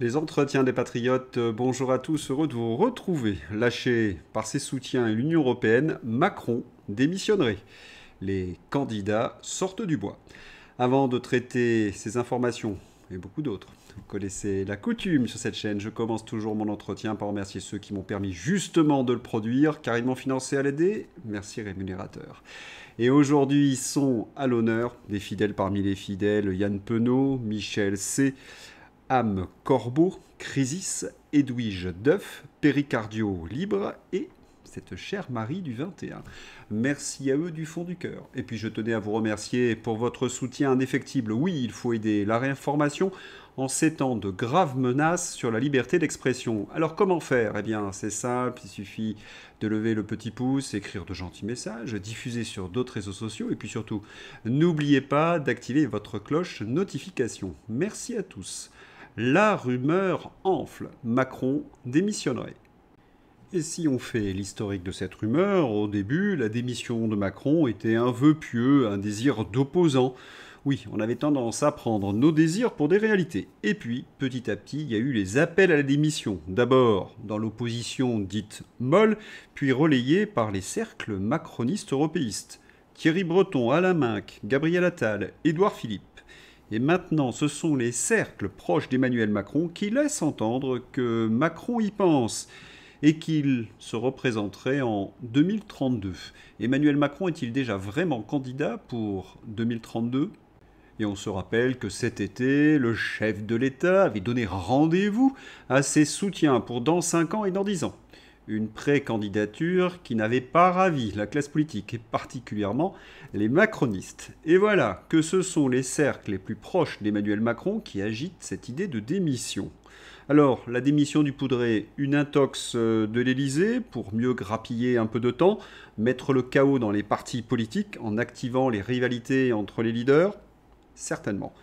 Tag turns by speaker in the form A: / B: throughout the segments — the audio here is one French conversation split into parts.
A: Les entretiens des patriotes, bonjour à tous, heureux de vous retrouver. Lâché par ses soutiens et l'Union européenne, Macron démissionnerait. Les candidats sortent du bois. Avant de traiter ces informations et beaucoup d'autres, vous connaissez la coutume sur cette chaîne, je commence toujours mon entretien par remercier ceux qui m'ont permis justement de le produire, car ils m'ont financé à l'aider. Merci rémunérateur. Et aujourd'hui, ils sont à l'honneur des fidèles parmi les fidèles, Yann Penaud, Michel C., Am Corbeau, Crisis, Edwige Duff, Péricardio Libre et cette chère Marie du 21. Merci à eux du fond du cœur. Et puis je tenais à vous remercier pour votre soutien indéfectible. Oui, il faut aider la réinformation en ces temps de graves menaces sur la liberté d'expression. Alors comment faire? Eh bien c'est simple, il suffit de lever le petit pouce, écrire de gentils messages, diffuser sur d'autres réseaux sociaux et puis surtout, n'oubliez pas d'activer votre cloche notification. Merci à tous. La rumeur enfle. Macron démissionnerait. Et si on fait l'historique de cette rumeur, au début, la démission de Macron était un vœu pieux, un désir d'opposant. Oui, on avait tendance à prendre nos désirs pour des réalités. Et puis, petit à petit, il y a eu les appels à la démission. D'abord dans l'opposition dite molle, puis relayée par les cercles macronistes européistes. Thierry Breton, Alain Minc, Gabriel Attal, Édouard Philippe. Et maintenant, ce sont les cercles proches d'Emmanuel Macron qui laissent entendre que Macron y pense et qu'il se représenterait en 2032. Emmanuel Macron est-il déjà vraiment candidat pour 2032 ? Et on se rappelle que cet été, le chef de l'État avait donné rendez-vous à ses soutiens pour dans 5 ans et dans 10 ans. Une pré-candidature qui n'avait pas ravi la classe politique, et particulièrement les macronistes. Et voilà que ce sont les cercles les plus proches d'Emmanuel Macron qui agitent cette idée de démission. Alors, la démission du Poudré, une intox de l'Élysée pour mieux grappiller un peu de temps, mettre le chaos dans les partis politiques en activant les rivalités entre les leaders? Certainement.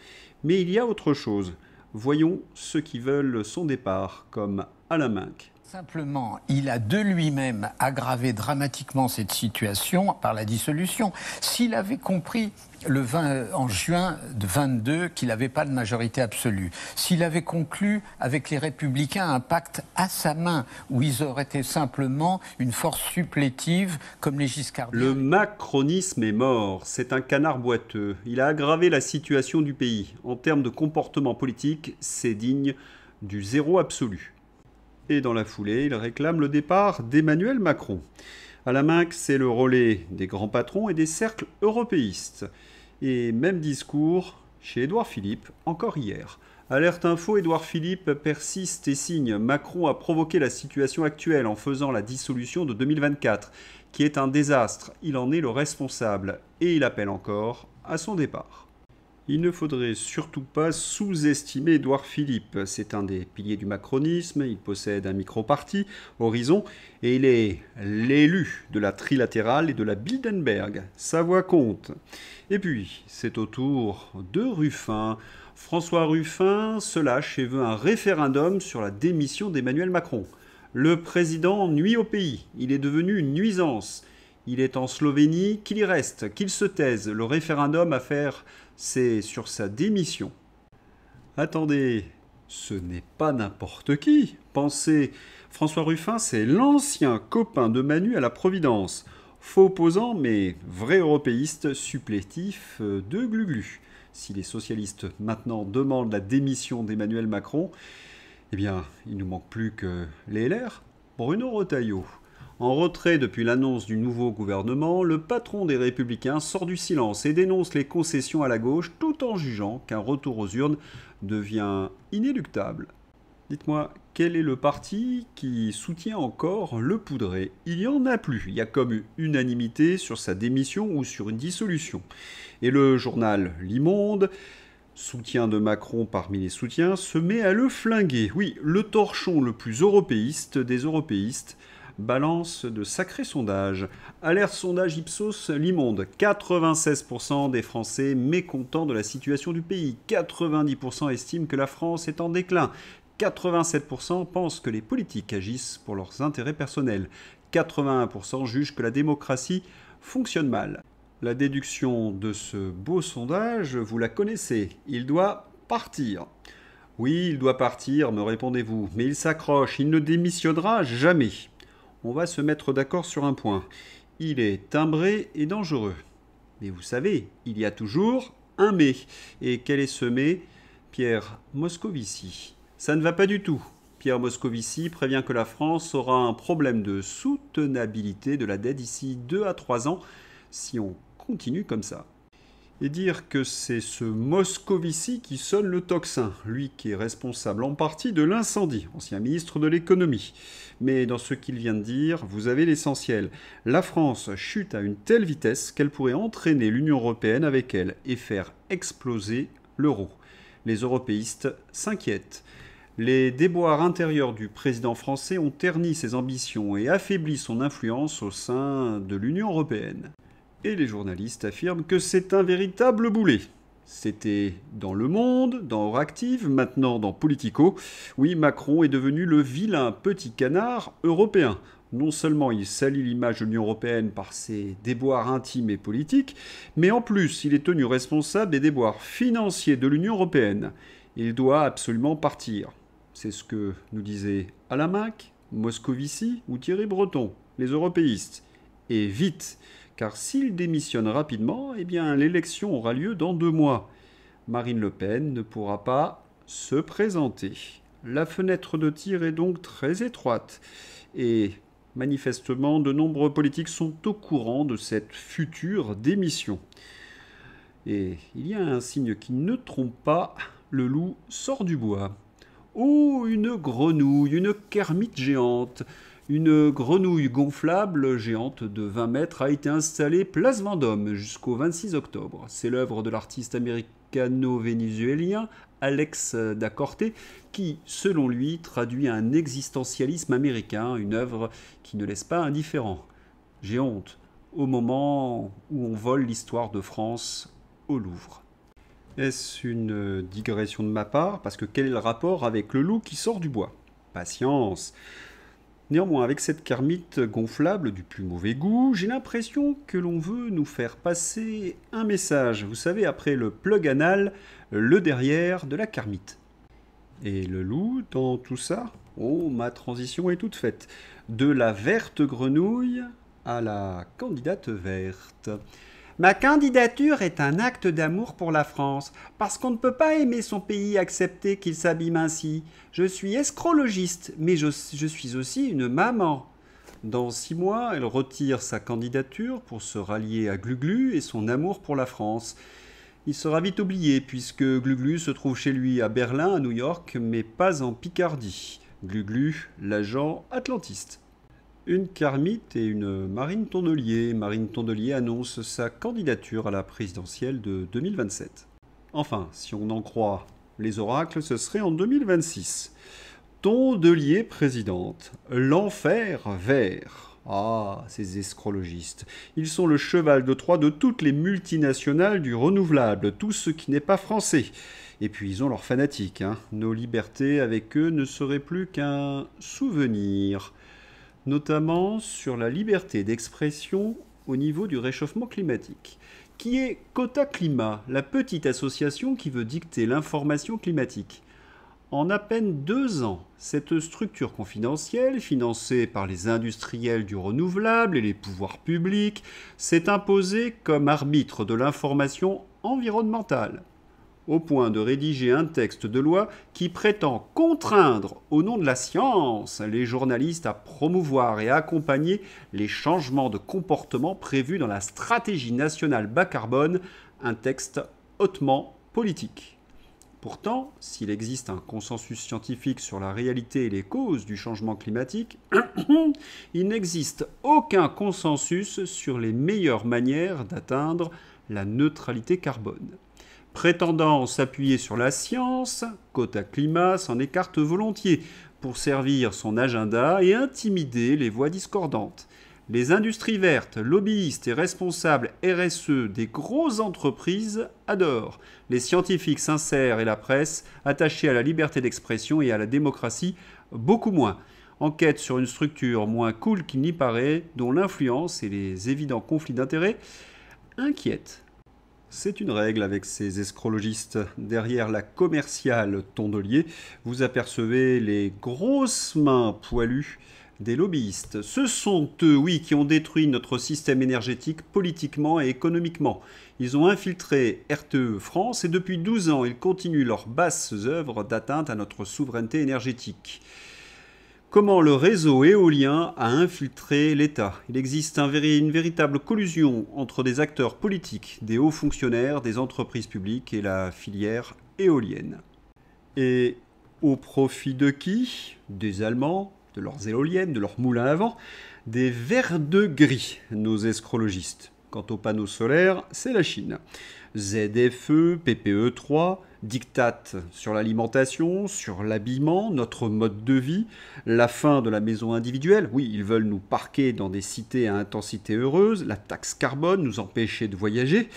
A: Mais il y a autre chose. Voyons ceux qui veulent son départ, comme Alain Minc.
B: Simplement, il a de lui-même aggravé dramatiquement cette situation par la dissolution. S'il avait compris en juin de 22 qu'il n'avait pas de majorité absolue, s'il avait conclu avec les Républicains un pacte à sa main où ils auraient été simplement une force supplétive comme les Giscardiens.
A: Le macronisme est mort, c'est un canard boiteux. Il a aggravé la situation du pays. En termes de comportement politique, c'est digne du zéro absolu. Et dans la foulée, il réclame le départ d'Emmanuel Macron. Alain Minc, c'est le relais des grands patrons et des cercles européistes. Et même discours chez Édouard Philippe, encore hier. Alerte info, Édouard Philippe persiste et signe. Macron a provoqué la situation actuelle en faisant la dissolution de 2024, qui est un désastre. Il en est le responsable. Et il appelle encore à son départ. Il ne faudrait surtout pas sous-estimer Édouard Philippe. C'est un des piliers du macronisme, il possède un micro-parti, Horizon, et il est l'élu de la trilatérale et de la Bilderberg. Sa voix compte. Et puis, c'est au tour de Ruffin. François Ruffin se lâche et veut un référendum sur la démission d'Emmanuel Macron. Le président nuit au pays, il est devenu une nuisance. Il est en Slovénie, qu'il y reste, qu'il se taise. Le référendum à faire, c'est sur sa démission. Attendez, ce n'est pas n'importe qui. Pensez, François Ruffin, c'est l'ancien copain de Manu à la Providence. Faux opposant, mais vrai européiste supplétif de Gluglu. Si les socialistes maintenant demandent la démission d'Emmanuel Macron, eh bien, il ne nous manque plus que les LR. Bruno Retailleau. En retrait depuis l'annonce du nouveau gouvernement, le patron des Républicains sort du silence et dénonce les concessions à la gauche tout en jugeant qu'un retour aux urnes devient inéluctable. Dites-moi, quel est le parti qui soutient encore le Poudré? Il n'y en a plus. Il y a comme unanimité sur sa démission ou sur une dissolution. Et le journal L'Immonde, soutien de Macron parmi les soutiens, se met à le flinguer. Oui, le torchon le plus européiste des européistes balance de sacrés sondages. Alerte sondage Ipsos L'Immonde. 96% des Français mécontents de la situation du pays. 90% estiment que la France est en déclin. 87% pensent que les politiques agissent pour leurs intérêts personnels. 81% jugent que la démocratie fonctionne mal. La déduction de ce beau sondage, vous la connaissez. Il doit partir. Oui, il doit partir, me répondez-vous, mais il s'accroche, il ne démissionnera jamais. On va se mettre d'accord sur un point. Il est timbré et dangereux. Mais vous savez, il y a toujours un mais. Et quel est ce mais? Pierre Moscovici. Ça ne va pas du tout. Pierre Moscovici prévient que la France aura un problème de soutenabilité de la dette d'ici 2 à 3 ans si on continue comme ça. Et dire que c'est ce Moscovici qui sonne le tocsin, lui qui est responsable en partie de l'incendie, ancien ministre de l'économie. Mais dans ce qu'il vient de dire, vous avez l'essentiel. La France chute à une telle vitesse qu'elle pourrait entraîner l'Union européenne avec elle et faire exploser l'euro. Les européistes s'inquiètent. Les déboires intérieurs du président français ont terni ses ambitions et affaibli son influence au sein de l'Union européenne. Et les journalistes affirment que c'est un véritable boulet. C'était dans Le Monde, dans Euractiv, maintenant dans Politico. Oui, Macron est devenu le vilain petit canard européen. Non seulement il salit l'image de l'Union européenne par ses déboires intimes et politiques, mais en plus il est tenu responsable des déboires financiers de l'Union européenne. Il doit absolument partir. C'est ce que nous disaient Alain Mac, Moscovici ou Thierry Breton, les européistes. Et vite, car s'il démissionne rapidement, eh bien l'élection aura lieu dans 2 mois. Marine Le Pen ne pourra pas se présenter. La fenêtre de tir est donc très étroite. Et manifestement, de nombreux politiques sont au courant de cette future démission. Et il y a un signe qui ne trompe pas, le loup sort du bois. Oh, une grenouille, une kermite géante. Une grenouille gonflable géante de 20 mètres a été installée place Vendôme jusqu'au 26 octobre. C'est l'œuvre de l'artiste américano-vénézuélien Alex da Corte qui, selon lui, traduit un existentialisme américain, une œuvre qui ne laisse pas indifférent. J'ai honte au moment où on vole l'histoire de France au Louvre. Est-ce une digression de ma part? Parce que quel est le rapport avec le loup qui sort du bois? Patience. Néanmoins, avec cette kermite gonflable du plus mauvais goût, j'ai l'impression que l'on veut nous faire passer un message. Vous savez, après le plug anal, le derrière de la kermite. Et le loup dans tout ça? Oh, ma transition est toute faite. De la verte grenouille à la candidate verte. Ma candidature est un acte d'amour pour la France, parce qu'on ne peut pas aimer son pays et accepter qu'il s'abîme ainsi. Je suis escrologiste, mais je suis aussi une maman. Dans 6 mois, elle retire sa candidature pour se rallier à Gluglu et son amour pour la France. Il sera vite oublié, puisque Gluglu se trouve chez lui à Berlin, à New York, mais pas en Picardie. Gluglu, l'agent atlantiste. Une kermite et une Marine Tondelier. Marine Tondelier annonce sa candidature à la présidentielle de 2027. Enfin, si on en croit les oracles, ce serait en 2026. Tondelier présidente. L'enfer vert. Ah, ces escrologistes. Ils sont le cheval de Troie de toutes les multinationales du renouvelable, tout ce qui n'est pas français. Et puis ils ont leurs fanatiques. Nos libertés avec eux ne seraient plus qu'un souvenir. Notamment sur la liberté d'expression au niveau du réchauffement climatique, qui est Quota Climat, la petite association qui veut dicter l'information climatique. En à peine 2 ans, cette structure confidentielle, financée par les industriels du renouvelable et les pouvoirs publics, s'est imposée comme arbitre de l'information environnementale, au point de rédiger un texte de loi qui prétend contraindre, au nom de la science, les journalistes à promouvoir et à accompagner les changements de comportement prévus dans la stratégie nationale bas carbone, un texte hautement politique. Pourtant, s'il existe un consensus scientifique sur la réalité et les causes du changement climatique, il n'existe aucun consensus sur les meilleures manières d'atteindre la neutralité carbone. Prétendant s'appuyer sur la science, Quota Climat s'en écarte volontiers pour servir son agenda et intimider les voix discordantes. Les industries vertes, lobbyistes et responsables RSE des grosses entreprises adorent. Les scientifiques sincères et la presse, attachés à la liberté d'expression et à la démocratie, beaucoup moins. Enquête sur une structure moins cool qu'il n'y paraît, dont l'influence et les évidents conflits d'intérêts inquiètent. C'est une règle avec ces escrologistes. Derrière la commerciale Tondelier, vous apercevez les grosses mains poilues des lobbyistes. Ce sont eux, oui, qui ont détruit notre système énergétique politiquement et économiquement. Ils ont infiltré RTE France et depuis 12 ans, ils continuent leurs basses œuvres d'atteinte à notre souveraineté énergétique. Comment le réseau éolien a infiltré l'État? Il existe une véritable collusion entre des acteurs politiques, des hauts fonctionnaires, des entreprises publiques et la filière éolienne. Et au profit de qui? Des Allemands, de leurs éoliennes, de leurs moulins à vent, des vers de gris, nos escrologistes. Quant aux panneaux solaires, c'est la Chine. ZFE, PPE3, dictates sur l'alimentation, sur l'habillement, notre mode de vie, la fin de la maison individuelle. Oui, ils veulent nous parquer dans des cités à intensité heureuse, la taxe carbone, nous empêcher de voyager.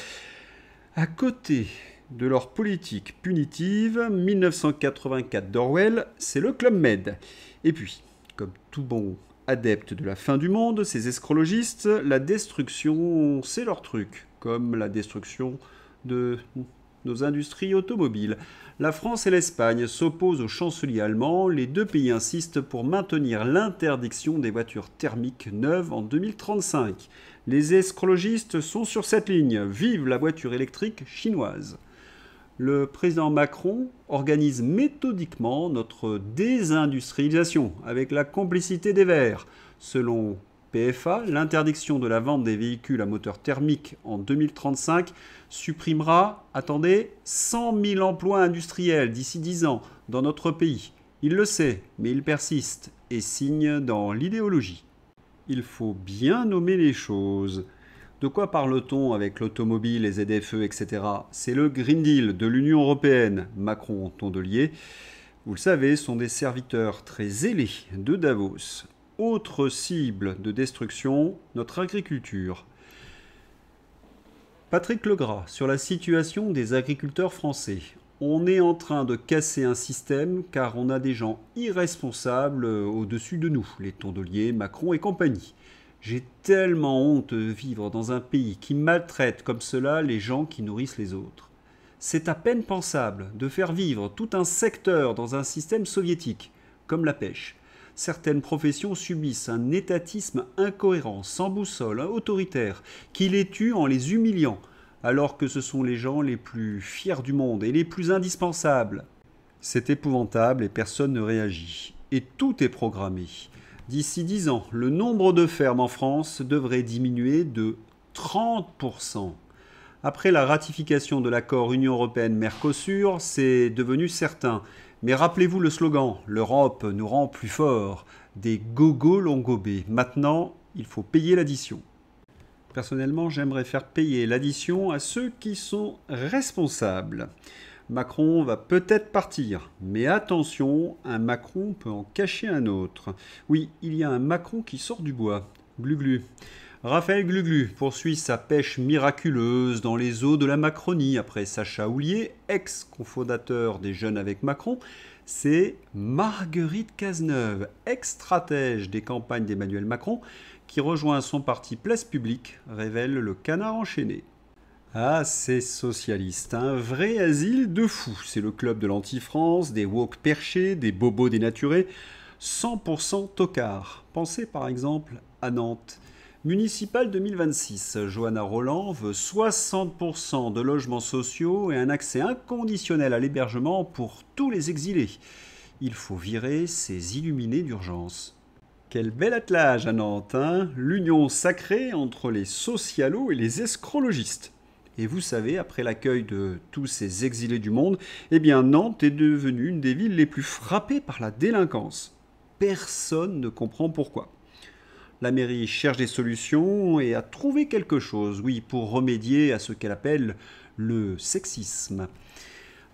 A: À côté de leur politique punitive, 1984 d'Orwell, c'est le Club Med. Et puis, comme tout bon adepte de la fin du monde, ces escrologistes, la destruction, c'est leur truc, comme la destruction de nos industries automobiles. La France et l'Espagne s'opposent au chancelier allemand. Les deux pays insistent pour maintenir l'interdiction des voitures thermiques neuves en 2035. Les escrologistes sont sur cette ligne. Vive la voiture électrique chinoise. Le président Macron organise méthodiquement notre désindustrialisation avec la complicité des Verts. Selon PFA, l'interdiction de la vente des véhicules à moteur thermique en 2035 supprimera, attendez, 100 000 emplois industriels d'ici 10 ans dans notre pays. Il le sait, mais il persiste et signe dans l'idéologie. Il faut bien nommer les choses. De quoi parle-t-on avec l'automobile, les ZFE, etc. C'est le Green Deal de l'Union européenne. Macron, Tondelier, vous le savez, sont des serviteurs très zélés de Davos. Autre cible de destruction, notre agriculture. Patrick Legras, sur la situation des agriculteurs français. On est en train de casser un système car on a des gens irresponsables au-dessus de nous, les Tondelier, Macron et compagnie. J'ai tellement honte de vivre dans un pays qui maltraite comme cela les gens qui nourrissent les autres. C'est à peine pensable de faire vivre tout un secteur dans un système soviétique, comme la pêche. Certaines professions subissent un étatisme incohérent, sans boussole, autoritaire, qui les tue en les humiliant, alors que ce sont les gens les plus fiers du monde et les plus indispensables. C'est épouvantable et personne ne réagit. Et tout est programmé. D'ici 10 ans, le nombre de fermes en France devrait diminuer de 30%. Après la ratification de l'accord Union européenne-Mercosur, c'est devenu certain. Mais rappelez-vous le slogan « L'Europe nous rend plus forts ». Des gogos l'ont gobé. Maintenant, il faut payer l'addition. Personnellement, j'aimerais faire payer l'addition à ceux qui sont responsables. Macron va peut-être partir, mais attention, un Macron peut en cacher un autre. Oui, il y a un Macron qui sort du bois. Gluglu. Raphaël Gluglu poursuit sa pêche miraculeuse dans les eaux de la Macronie après Sacha Houlié, ex-cofondateur des Jeunes avec Macron. C'est Marguerite Cazeneuve, ex-stratège des campagnes d'Emmanuel Macron, qui rejoint son parti Place Publique, révèle le Canard enchaîné. Ah, c'est socialiste, un vrai asile de fous. C'est le club de l'anti-France, des woke perchés, des bobos dénaturés, 100% tocards. Pensez par exemple à Nantes. Municipal 2026, Johanna Roland veut 60% de logements sociaux et un accès inconditionnel à l'hébergement pour tous les exilés. Il faut virer ces illuminés d'urgence. Quel bel attelage à Nantes, hein? L'union sacrée entre les socialos et les escrologistes. Et vous savez, après l'accueil de tous ces exilés du monde, eh bien Nantes est devenue une des villes les plus frappées par la délinquance. Personne ne comprend pourquoi. La mairie cherche des solutions et a trouvé quelque chose, oui, pour remédier à ce qu'elle appelle le sexisme.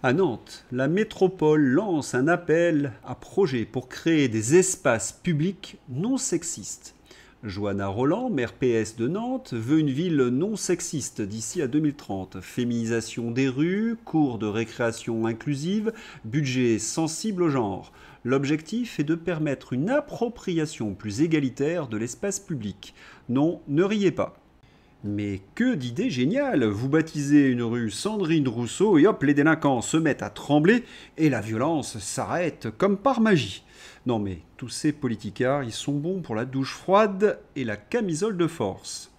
A: À Nantes, la métropole lance un appel à projet pour créer des espaces publics non sexistes. Johanna Roland, maire PS de Nantes, veut une ville non sexiste d'ici à 2030. Féminisation des rues, cours de récréation inclusive, budget sensible au genre. L'objectif est de permettre une appropriation plus égalitaire de l'espace public. Non, ne riez pas. Mais que d'idées géniales! Vous baptisez une rue Sandrine Rousseau et hop, les délinquants se mettent à trembler et la violence s'arrête comme par magie. Non mais tous ces politicards, ils sont bons pour la douche froide et la camisole de force.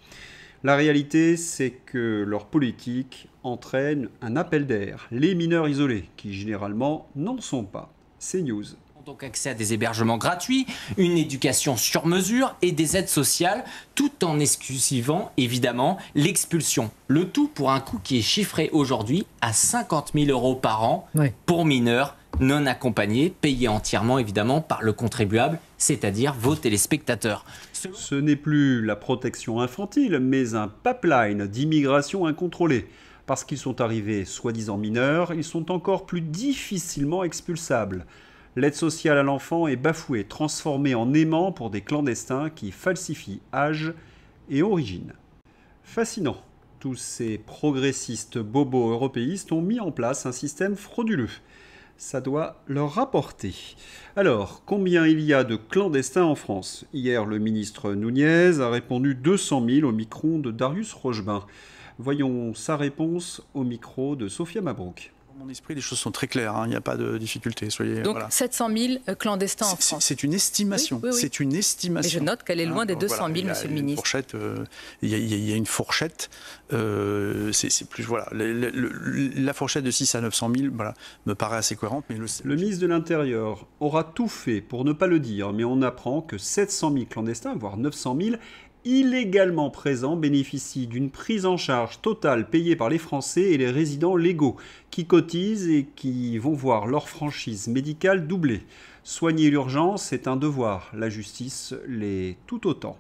A: La réalité, c'est que leur politique entraîne un appel d'air. Les mineurs isolés, qui généralement n'en sont pas. C'est News.
C: Donc accès à des hébergements gratuits, une éducation sur mesure et des aides sociales, tout en exclusivant évidemment l'expulsion. Le tout pour un coût qui est chiffré aujourd'hui à 50 000 € par an pour mineurs non accompagnés, payés entièrement évidemment par le contribuable, c'est-à-dire vos téléspectateurs.
A: Ce n'est plus la protection infantile, mais un pipeline d'immigration incontrôlée. Parce qu'ils sont arrivés soi-disant mineurs, ils sont encore plus difficilement expulsables. L'aide sociale à l'enfant est bafouée, transformée en aimant pour des clandestins qui falsifient âge et origine. Fascinant. Tous ces progressistes bobos européistes ont mis en place un système frauduleux. Ça doit leur rapporter. Alors, combien il y a de clandestins en France? Hier, le ministre Nunez a répondu 200 000 au micro de Darius Rochebin. Voyons sa réponse au micro de Sophia Mabrouk.
D: Dans mon esprit, les choses sont très claires, il n'y a pas de difficulté.
E: Donc voilà. 700 000 clandestins en France.
D: C'est une estimation. Oui. C'est une estimation.
E: Mais je note qu'elle est loin des 200 000, monsieur le ministre.
D: Il y a une fourchette. C'est plus voilà. La fourchette de 600 à 900 000 me paraît assez cohérente. Mais
A: le ministre de l'Intérieur aura tout fait pour ne pas le dire, mais on apprend que 700 000 clandestins, voire 900 000, illégalement présents bénéficient d'une prise en charge totale payée par les Français et les résidents légaux qui cotisent et qui vont voir leur franchise médicale doublée. Soigner l'urgence est un devoir, la justice l'est tout autant.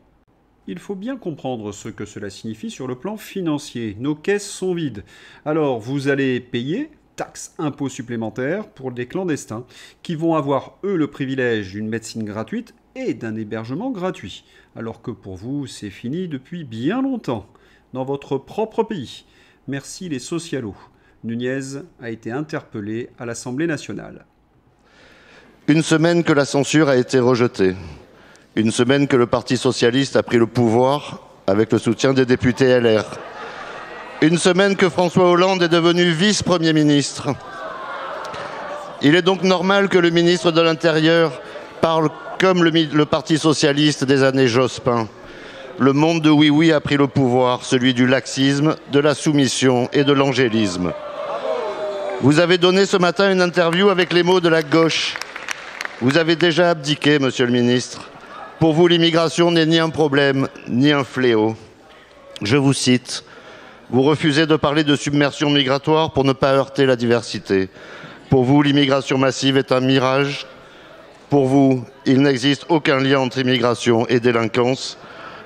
A: Il faut bien comprendre ce que cela signifie sur le plan financier. Nos caisses sont vides. Alors vous allez payer taxes, impôts supplémentaires pour des clandestins qui vont avoir, eux, le privilège d'une médecine gratuite et d'un hébergement gratuit. Alors que pour vous, c'est fini depuis bien longtemps, dans votre propre pays. Merci les socialos. Nunez a été interpellé à l'Assemblée nationale.
F: Une semaine que la censure a été rejetée. Une semaine que le Parti socialiste a pris le pouvoir avec le soutien des députés LR. Une semaine que François Hollande est devenu vice-premier ministre. Il est donc normal que le ministre de l'Intérieur parle comme le Parti socialiste des années Jospin. Le monde de oui-oui a pris le pouvoir, celui du laxisme, de la soumission et de l'angélisme. Vous avez donné ce matin une interview avec les mots de la gauche. Vous avez déjà abdiqué, monsieur le ministre. Pour vous, l'immigration n'est ni un problème, ni un fléau. Je vous cite. Vous refusez de parler de submersion migratoire pour ne pas heurter la diversité. Pour vous, l'immigration massive est un mirage. Pour vous, il n'existe aucun lien entre immigration et délinquance.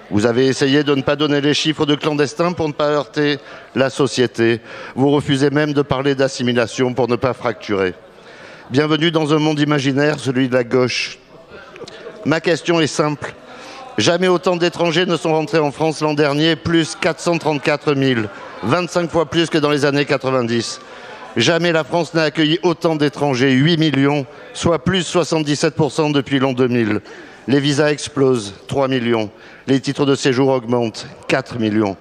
F: Vous avez essayé de ne pas donner les chiffres de clandestins pour ne pas heurter la société. Vous refusez même de parler d'assimilation pour ne pas fracturer. Bienvenue dans un monde imaginaire, celui de la gauche. Ma question est simple. Jamais autant d'étrangers ne sont rentrés en France l'an dernier, plus 434 000, 25 fois plus que dans les années 90. Jamais la France n'a accueilli autant d'étrangers, 8 millions, soit plus 77% depuis l'an 2000. Les visas explosent, 3 millions. Les titres de séjour augmentent, 4 millions.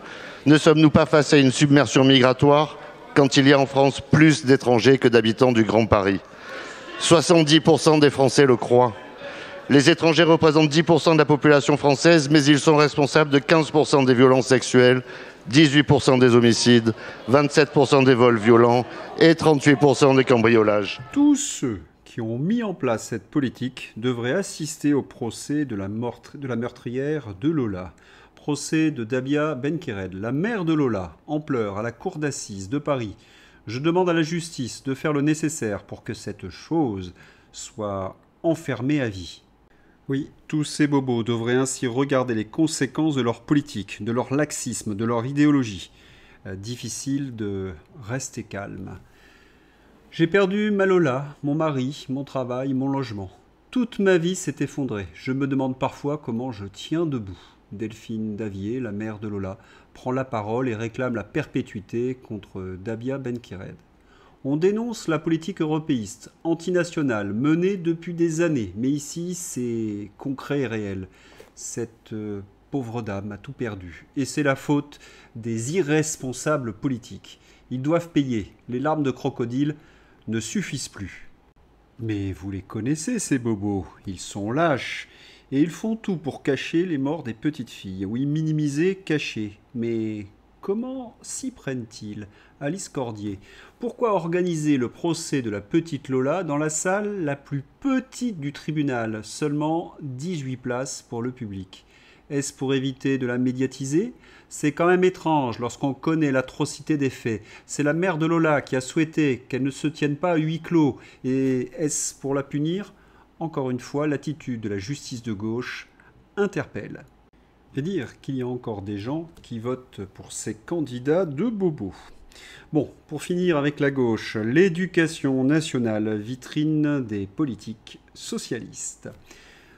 F: Ne sommes-nous pas face à une submersion migratoire quand il y a en France plus d'étrangers que d'habitants du Grand Paris? 70% des Français le croient. Les étrangers représentent 10% de la population française, mais ils sont responsables de 15% des violences sexuelles, 18% des homicides, 27% des vols violents et 38% des cambriolages.
A: Tous ceux qui ont mis en place cette politique devraient assister au procès de la meurtrière de Lola. Procès de Dabia Benkired, la mère de Lola, en pleurs à la cour d'assises de Paris. Je demande à la justice de faire le nécessaire pour que cette chose soit enfermée à vie. Oui, tous ces bobos devraient ainsi regarder les conséquences de leur politique, de leur laxisme, de leur idéologie. Difficile de rester calme. J'ai perdu ma Lola, mon mari, mon travail, mon logement. Toute ma vie s'est effondrée. Je me demande parfois comment je tiens debout. Delphine Davier, la mère de Lola, prend la parole et réclame la perpétuité contre Dabia Benkired. On dénonce la politique européiste, antinationale, menée depuis des années. Mais ici, c'est concret et réel. Cette pauvre dame a tout perdu. Et c'est la faute des irresponsables politiques. Ils doivent payer. Les larmes de crocodile ne suffisent plus. Mais vous les connaissez, ces bobos. Ils sont lâches. Et ils font tout pour cacher les morts des petites filles. Oui, minimiser, cacher. Mais comment s'y prennent-ils? Alice Cordier. Pourquoi organiser le procès de la petite Lola dans la salle la plus petite du tribunal? Seulement 18 places pour le public. Est-ce pour éviter de la médiatiser? C'est quand même étrange lorsqu'on connaît l'atrocité des faits. C'est la mère de Lola qui a souhaité qu'elle ne se tienne pas à huis clos. Et est-ce pour la punir? Encore une fois, l'attitude de la justice de gauche interpelle. Et dire qu'il y a encore des gens qui votent pour ces candidats de bobos. Bon, pour finir avec la gauche, l'éducation nationale, vitrine des politiques socialistes.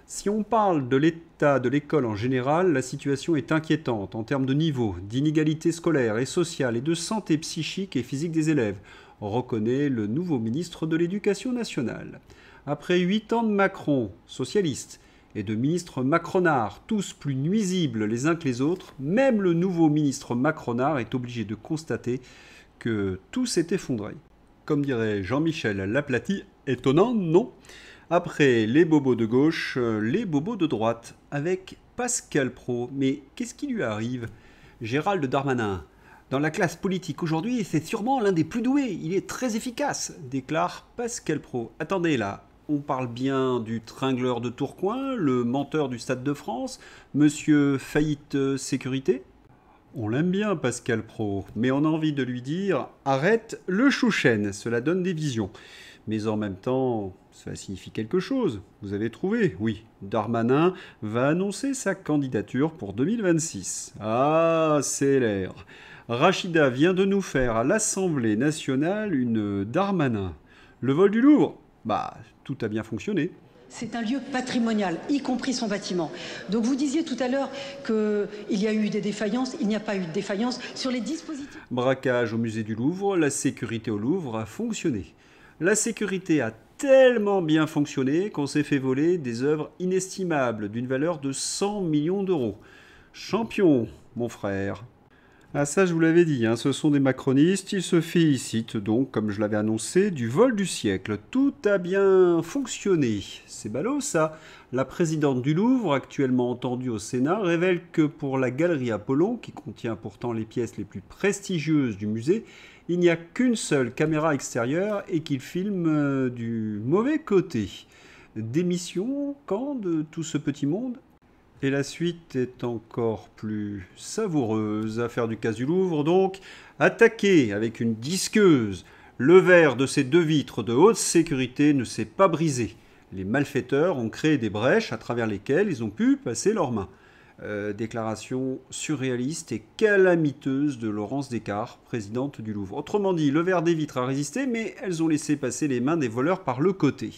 A: Si on parle de l'état de l'école en général, la situation est inquiétante en termes de niveau, d'inégalité scolaire et sociale et de santé psychique et physique des élèves, reconnaît le nouveau ministre de l'Éducation nationale. Après 8 ans de Macron, socialiste, et de ministres macronards, tous plus nuisibles les uns que les autres, même le nouveau ministre macronard est obligé de constater que tout s'est effondré. Comme dirait Jean-Michel Laplaty, étonnant, non? Après les bobos de gauche, les bobos de droite, avec Pascal Praud. Mais qu'est-ce qui lui arrive? Gérald Darmanin. Dans la classe politique aujourd'hui, c'est sûrement l'un des plus doués. Il est très efficace, déclare Pascal Praud. Attendez là, on parle bien du tringleur de Tourcoing, le menteur du Stade de France, monsieur faillite sécurité? On l'aime bien, Pascal Praud, mais on a envie de lui dire « Arrête le chouchen », cela donne des visions. Mais en même temps, cela signifie quelque chose. Vous avez trouvé? Oui, Darmanin va annoncer sa candidature pour 2026. Ah, c'est l'air. Rachida vient de nous faire à l'Assemblée nationale une Darmanin. Le vol du Louvre? Bah, tout a bien fonctionné.
G: C'est un lieu patrimonial, y compris son bâtiment. Donc vous disiez tout à l'heure qu'il y a eu des défaillances. Il n'y a pas eu de défaillances sur les dispositifs.
A: Braquage au musée du Louvre, la sécurité au Louvre a fonctionné. La sécurité a tellement bien fonctionné qu'on s'est fait voler des œuvres inestimables d'une valeur de 100 millions d'euros. Champion, mon frère. Ah ça je vous l'avais dit, ce sont des macronistes, ils se félicitent donc, comme je l'avais annoncé, du vol du siècle. Tout a bien fonctionné. C'est ballot ça. La présidente du Louvre, actuellement entendue au Sénat, révèle que pour la galerie Apollon, qui contient pourtant les pièces les plus prestigieuses du musée, il n'y a qu'une seule caméra extérieure et qu'il filme du mauvais côté. Démission quand de tout ce petit monde? Et la suite est encore plus savoureuse. Affaire du casse du Louvre, donc, attaqué avec une disqueuse. Le verre de ces deux vitres de haute sécurité ne s'est pas brisé. Les malfaiteurs ont créé des brèches à travers lesquelles ils ont pu passer leurs mains. Déclaration surréaliste et calamiteuse de Laurence Descartes, présidente du Louvre. Autrement dit, le verre des vitres a résisté, mais elles ont laissé passer les mains des voleurs par le côté.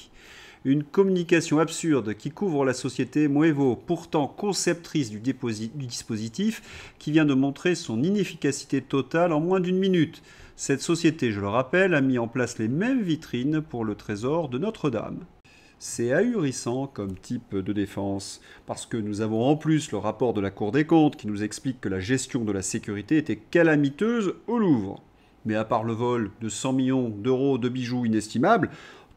A: Une communication absurde qui couvre la société Moevo, pourtant conceptrice du dispositif, qui vient de montrer son inefficacité totale en moins d'une minute. Cette société, je le rappelle, a mis en place les mêmes vitrines pour le trésor de Notre-Dame. C'est ahurissant comme type de défense, parce que nous avons en plus le rapport de la Cour des comptes qui nous explique que la gestion de la sécurité était calamiteuse au Louvre. Mais à part le vol de 100 millions d'euros de bijoux inestimables,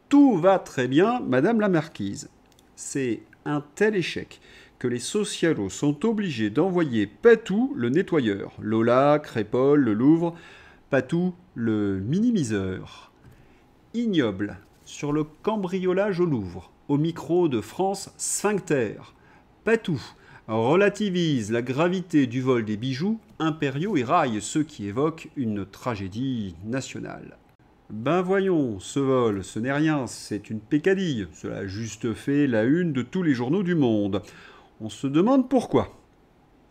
A: tout va très bien, Madame la Marquise. C'est un tel échec que les socialos sont obligés d'envoyer Patou, le nettoyeur, Lola, Crépol, le Louvre, Patou, le minimiseur. Ignoble sur le cambriolage au Louvre, au micro de France Sphincter. Patou relativise la gravité du vol des bijoux impériaux et raille ceux qui évoquent une tragédie nationale. Ben voyons, ce vol, ce n'est rien, c'est une peccadille. Cela a juste fait la une de tous les journaux du monde. On se demande pourquoi.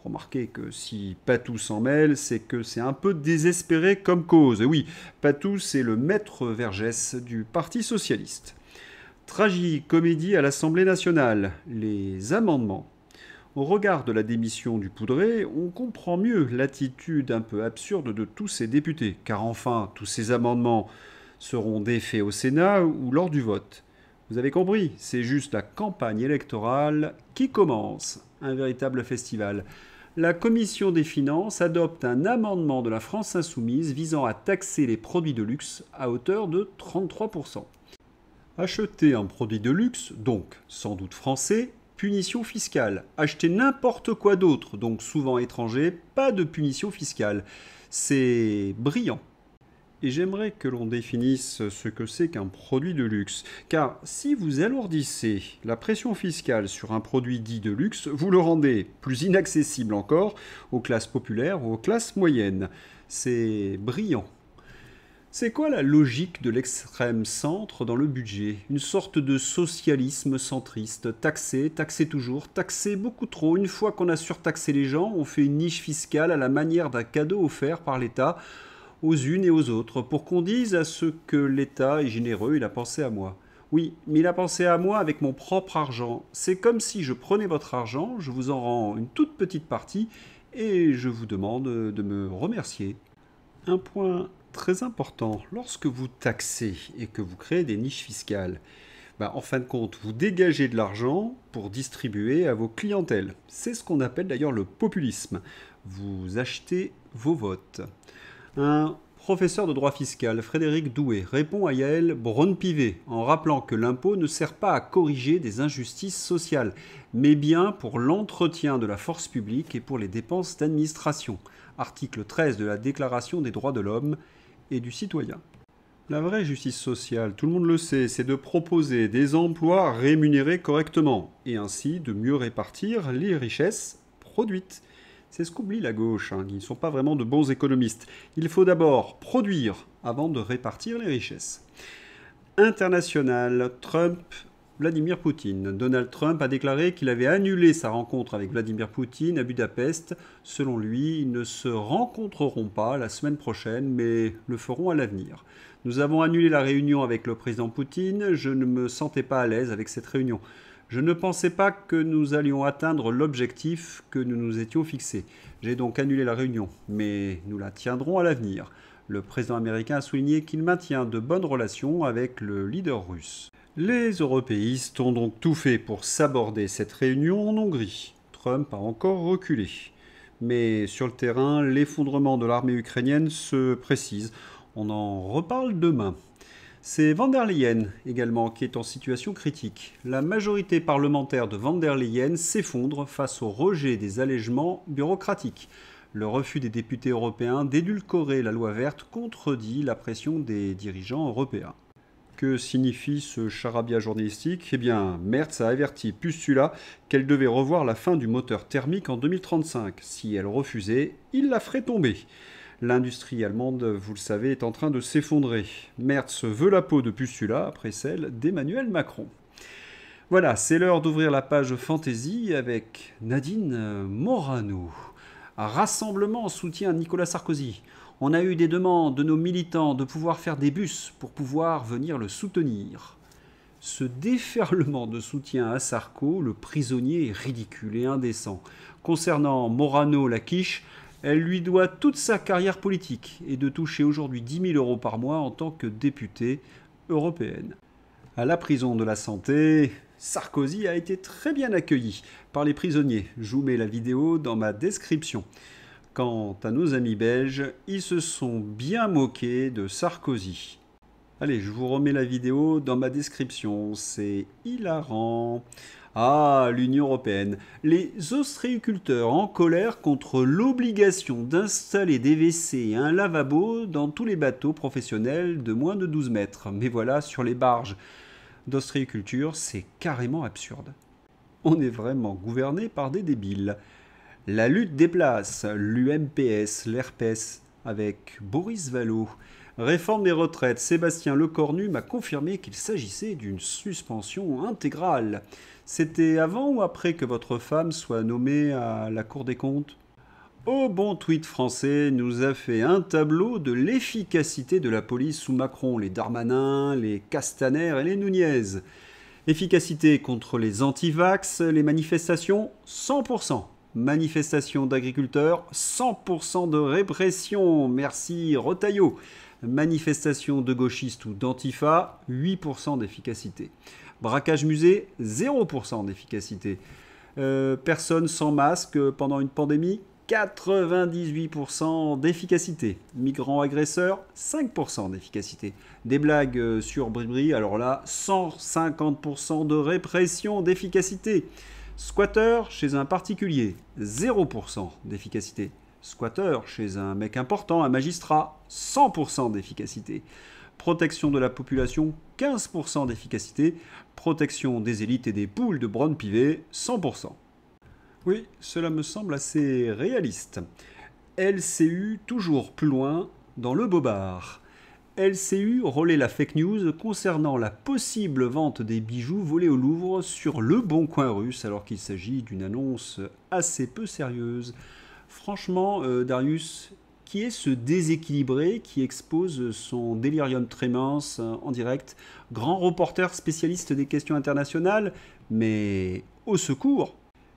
A: Remarquez que si Patou s'en mêle, c'est que c'est un peu désespéré comme cause. Et oui, Patou, c'est le maître Vergès du Parti socialiste. Tragicomédie à l'Assemblée nationale. Les amendements. Au regard de la démission du Poudré, on comprend mieux l'attitude un peu absurde de tous ces députés, car enfin, tous ces amendements seront défaits au Sénat ou lors du vote. Vous avez compris, c'est juste la campagne électorale qui commence. un véritable festival. La Commission des finances adopte un amendement de la France insoumise visant à taxer les produits de luxe à hauteur de 33%. Acheter un produit de luxe, donc sans doute français, punition fiscale. Acheter n'importe quoi d'autre, donc souvent étranger, pas de punition fiscale. C'est brillant. Et j'aimerais que l'on définisse ce que c'est qu'un produit de luxe. Car si vous alourdissez la pression fiscale sur un produit dit de luxe, vous le rendez plus inaccessible encore aux classes populaires ou aux classes moyennes. C'est brillant. C'est quoi la logique de l'extrême centre dans le budget? Une sorte de socialisme centriste. Taxer, taxer toujours, taxer beaucoup trop. Une fois qu'on a surtaxé les gens, on fait une niche fiscale à la manière d'un cadeau offert par l'État aux unes et aux autres, pour qu'on dise à ceux que l'État est généreux, il a pensé à moi. Oui, mais il a pensé à moi avec mon propre argent. C'est comme si je prenais votre argent, je vous en rends une toute petite partie, et je vous demande de me remercier. Un point très important, lorsque vous taxez et que vous créez des niches fiscales, en fin de compte, vous dégagez de l'argent pour distribuer à vos clientèles. C'est ce qu'on appelle d'ailleurs le populisme. Vous achetez vos votes. Un professeur de droit fiscal, Frédéric Doué, répond à Yael Braun-Pivet en rappelant que l'impôt ne sert pas à corriger des injustices sociales, mais bien pour l'entretien de la force publique et pour les dépenses d'administration. Article 13 de la Déclaration des droits de l'homme et du citoyen. La vraie justice sociale, tout le monde le sait, c'est de proposer des emplois rémunérés correctement et ainsi de mieux répartir les richesses produites. C'est ce qu'oublie la gauche, ils ne sont pas vraiment de bons économistes. Il faut d'abord produire avant de répartir les richesses. International, Trump, Vladimir Poutine. Donald Trump a déclaré qu'il avait annulé sa rencontre avec Vladimir Poutine à Budapest. Selon lui, ils ne se rencontreront pas la semaine prochaine, mais le feront à l'avenir. Nous avons annulé la réunion avec le président Poutine. Je ne me sentais pas à l'aise avec cette réunion. Je ne pensais pas que nous allions atteindre l'objectif que nous nous étions fixés. J'ai donc annulé la réunion, mais nous la tiendrons à l'avenir. Le président américain a souligné qu'il maintient de bonnes relations avec le leader russe. Les européistes ont donc tout fait pour saborder cette réunion en Hongrie. Trump a encore reculé. Mais sur le terrain, l'effondrement de l'armée ukrainienne se précise. On en reparle demain. C'est von der Leyen également qui est en situation critique. La majorité parlementaire de von der Leyen s'effondre face au rejet des allègements bureaucratiques. Le refus des députés européens d'édulcorer la loi verte contredit la pression des dirigeants européens. Que signifie ce charabia journalistique? Eh bien, Merz a averti Pustula qu'elle devait revoir la fin du moteur thermique en 2035. Si elle refusait, il la ferait tomber. L'industrie allemande, vous le savez, est en train de s'effondrer. Merz veut la peau de Pustula après celle d'Emmanuel Macron. Voilà, c'est l'heure d'ouvrir la page Fantasy avec Nadine Morano. Un rassemblement en soutien à Nicolas Sarkozy. On a eu des demandes de nos militants de pouvoir faire des bus pour pouvoir venir le soutenir. Ce déferlement de soutien à Sarko, le prisonnier, est ridicule et indécent. Concernant Morano la quiche, elle lui doit toute sa carrière politique et de toucher aujourd'hui 10 000 € par mois en tant que députée européenne. À la prison de la Santé, Sarkozy a été très bien accueilli par les prisonniers. Je vous mets la vidéo dans ma description. Quant à nos amis belges, ils se sont bien moqués de Sarkozy. Allez, je vous remets la vidéo dans ma description, c'est hilarant. Ah, l'Union européenne. Les ostréiculteurs en colère contre l'obligation d'installer des WC et un lavabo dans tous les bateaux professionnels de moins de 12 mètres. Mais voilà, sur les barges d'ostréiculture, c'est carrément absurde. On est vraiment gouverné par des débiles. La lutte des places, l'UMPS, l'RPS, avec Boris Vallaud. Réforme des retraites, Sébastien Lecornu m'a confirmé qu'il s'agissait d'une suspension intégrale. C'était avant ou après que votre femme soit nommée à la Cour des comptes? Au bon tweet français nous a fait un tableau de l'efficacité de la police sous Macron, les Darmanin, les Castaner et les Nunez. Efficacité contre les anti-vax, les manifestations, 100%. Manifestations d'agriculteurs, 100% de répression, merci Retailleau. Manifestation de gauchistes ou d'antifa, 8% d'efficacité. Braquage musée, 0% d'efficacité. Personne sans masque pendant une pandémie, 98% d'efficacité. Migrants agresseurs, 5% d'efficacité. Des blagues sur Bribri, alors là, 150% de répression d'efficacité. Squatter chez un particulier, 0% d'efficacité. Squatter chez un mec important, un magistrat, 100% d'efficacité. Protection de la population, 15% d'efficacité. Protection des élites et des poules de Braun-Pivet, 100%. Oui, cela me semble assez réaliste. LCU toujours plus loin dans le bobard. LCU relaie la fake news concernant la possible vente des bijoux volés au Louvre sur le Bon Coin russe, alors qu'il s'agit d'une annonce assez peu sérieuse. Franchement, Darius, qui est ce déséquilibré qui expose son délirium tremens en direct, grand reporter spécialiste des questions internationales, mais au secours,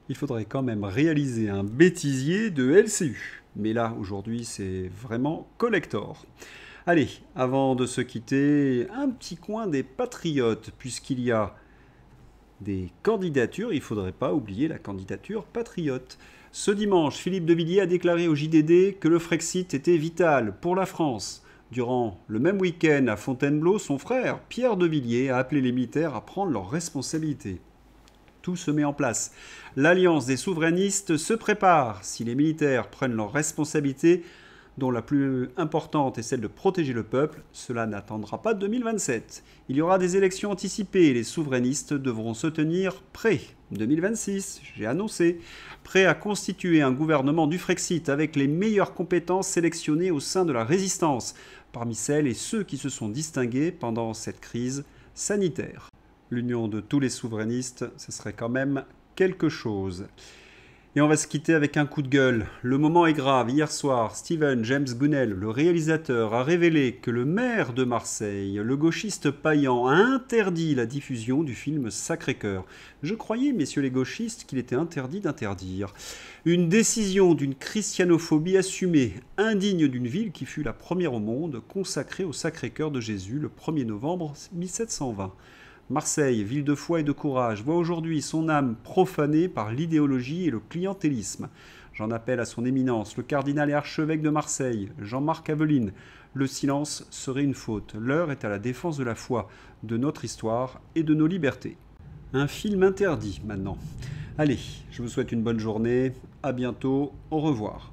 A: il faudrait quand même réaliser un bêtisier de LCU. Mais là, aujourd'hui, c'est vraiment collector. Allez, avant de se quitter, un petit coin des patriotes, puisqu'il y a des candidatures, il ne faudrait pas oublier la candidature patriote. Ce dimanche, Philippe de Villiers a déclaré au JDD que le Frexit était vital pour la France. Durant le même week-end à Fontainebleau, son frère, Pierre de Villiers, a appelé les militaires à prendre leurs responsabilités. Tout se met en place. L'alliance des souverainistes se prépare. Si les militaires prennent leurs responsabilités, dont la plus importante est celle de protéger le peuple, cela n'attendra pas 2027. Il y aura des élections anticipées et les souverainistes devront se tenir prêts. 2026, j'ai annoncé, prêts à constituer un gouvernement du Frexit avec les meilleures compétences sélectionnées au sein de la résistance, parmi celles et ceux qui se sont distingués pendant cette crise sanitaire. L'union de tous les souverainistes, ce serait quand même quelque chose. Et on va se quitter avec un coup de gueule. Le moment est grave. Hier soir, Steven James Gunnell, le réalisateur, a révélé que le maire de Marseille, le gauchiste Payan, a interdit la diffusion du film Sacré-Cœur. Je croyais, messieurs les gauchistes, qu'il était interdit d'interdire. Une décision d'une christianophobie assumée, indigne d'une ville qui fut la première au monde consacrée au Sacré-Cœur de Jésus le 1er novembre 1720. Marseille, ville de foi et de courage, voit aujourd'hui son âme profanée par l'idéologie et le clientélisme. J'en appelle à son éminence, le cardinal et archevêque de Marseille, Jean-Marc Aveline. Le silence serait une faute. L'heure est à la défense de la foi, de notre histoire et de nos libertés. Un film interdit maintenant. Allez, je vous souhaite une bonne journée, à bientôt, au revoir.